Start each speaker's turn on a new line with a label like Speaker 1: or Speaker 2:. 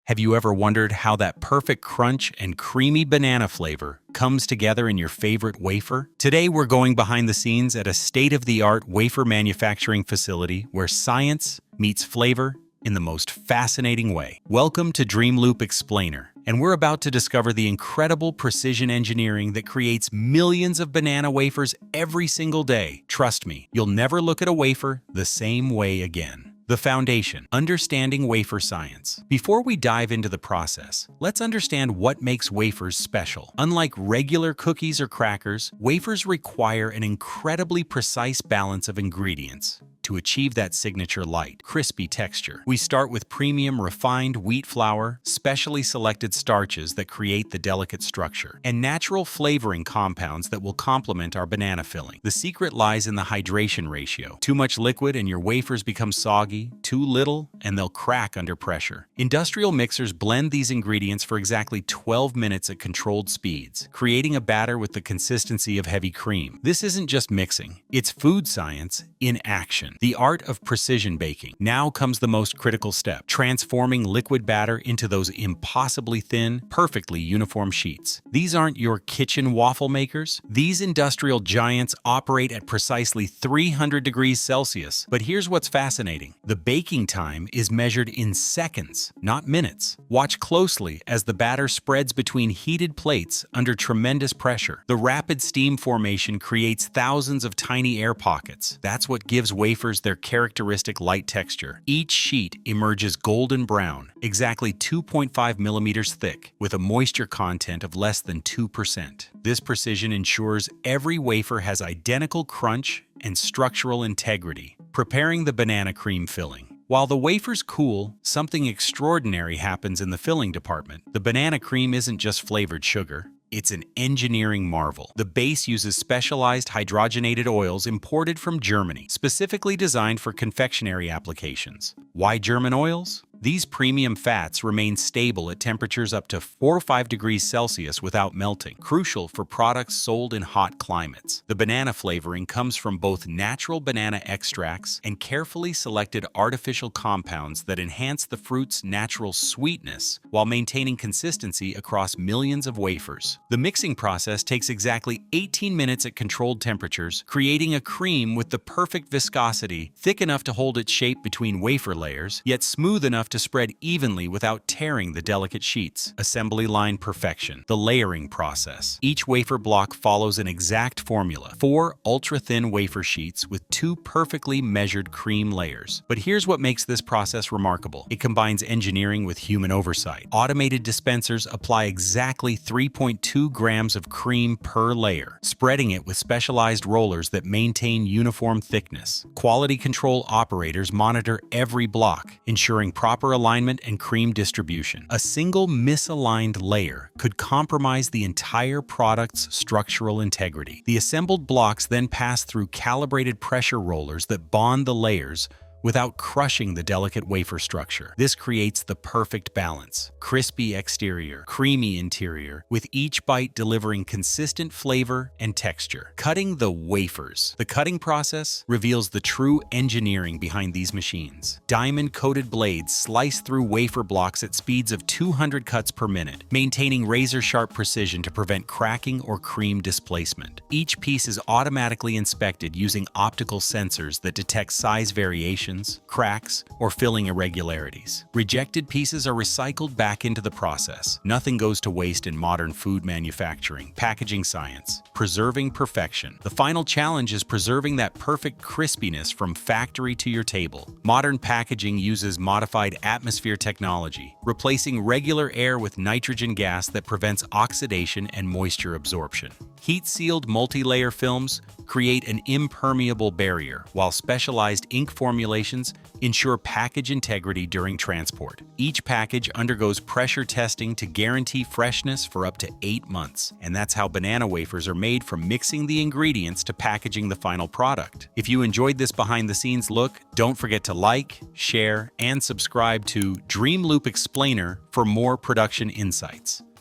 Speaker 1: Have you ever wondered how that perfect crunch and creamy banana flavor comes together in your favorite wafer? Today, we're going behind the scenes at a state-of-the-art wafer manufacturing facility where science meets flavor in the most fascinating way. Welcome to Dream Loop Explainer, and we're about to discover the incredible precision engineering that creates millions of banana wafers every single day. Trust me, you'll never look at a wafer the same way again. The foundation, understanding wafer science. Before we dive into the process, let's understand what makes wafers special. Unlike regular cookies or crackers, wafers require an incredibly precise balance of ingredients to achieve that signature light, crispy texture. We start with premium refined wheat flour, specially selected starches that create the delicate structure, and natural flavoring compounds that will complement our banana filling. The secret lies in the hydration ratio. Too much liquid and your wafers become soggy, too little and they'll crack under pressure. Industrial mixers blend these ingredients for exactly 12 minutes at controlled speeds, creating a batter with the consistency of heavy cream. This isn't just mixing, it's food science in action. The art of precision baking. Now comes the most critical step, transforming liquid batter into those impossibly thin, perfectly uniform sheets. These aren't your kitchen waffle makers. These industrial giants operate at precisely 300 degrees Celsius. But here's what's fascinating. The baking time is measured in seconds, not minutes. Watch closely as the batter spreads between heated plates under tremendous pressure. The rapid steam formation creates thousands of tiny air pockets. That's what gives wafers their characteristic light texture. Each sheet emerges golden brown, exactly 2.5 millimeters thick, with a moisture content of less than 2%. This precision ensures every wafer has identical crunch and structural integrity, preparing the banana cream filling. While the wafers cool, something extraordinary happens in the filling department. The banana cream isn't just flavored sugar. It's an engineering marvel. The base uses specialized hydrogenated oils imported from Germany, specifically designed for confectionery applications. Why German oils? These premium fats remain stable at temperatures up to 4 or 5 degrees Celsius without melting, crucial for products sold in hot climates. The banana flavoring comes from both natural banana extracts and carefully selected artificial compounds that enhance the fruit's natural sweetness while maintaining consistency across millions of wafers. The mixing process takes exactly 18 minutes at controlled temperatures, creating a cream with the perfect viscosity, thick enough to hold its shape between wafer layers, yet smooth enough to spread evenly without tearing the delicate sheets. Assembly line perfection. The layering process. Each wafer block follows an exact formula. 4 ultra-thin wafer sheets with 2 perfectly measured cream layers. But here's what makes this process remarkable. It combines engineering with human oversight. Automated dispensers apply exactly 3.2 grams of cream per layer, spreading it with specialized rollers that maintain uniform thickness. Quality control operators monitor every block, ensuring proper alignment and cream distribution. A single misaligned layer could compromise the entire product's structural integrity. The assembled blocks then pass through calibrated pressure rollers that bond the layers without crushing the delicate wafer structure. This creates the perfect balance. Crispy exterior, creamy interior, with each bite delivering consistent flavor and texture. Cutting the wafers. The cutting process reveals the true engineering behind these machines. Diamond-coated blades slice through wafer blocks at speeds of 200 cuts per minute, maintaining razor-sharp precision to prevent cracking or cream displacement. Each piece is automatically inspected using optical sensors that detect size variations, cracks, or filling irregularities. Rejected pieces are recycled back into the process. Nothing goes to waste in modern food manufacturing, packaging science, preserving perfection. The final challenge is preserving that perfect crispiness from factory to your table. Modern packaging uses modified atmosphere technology, replacing regular air with nitrogen gas that prevents oxidation and moisture absorption. Heat-sealed multi-layer films create an impermeable barrier, while specialized ink formulations ensure package integrity during transport. Each package undergoes pressure testing to guarantee freshness for up to 8 months, and that's how banana wafers are made, from mixing the ingredients to packaging the final product. If you enjoyed this behind-the-scenes look, don't forget to like, share, and subscribe to Dream Loop Explainer for more production insights.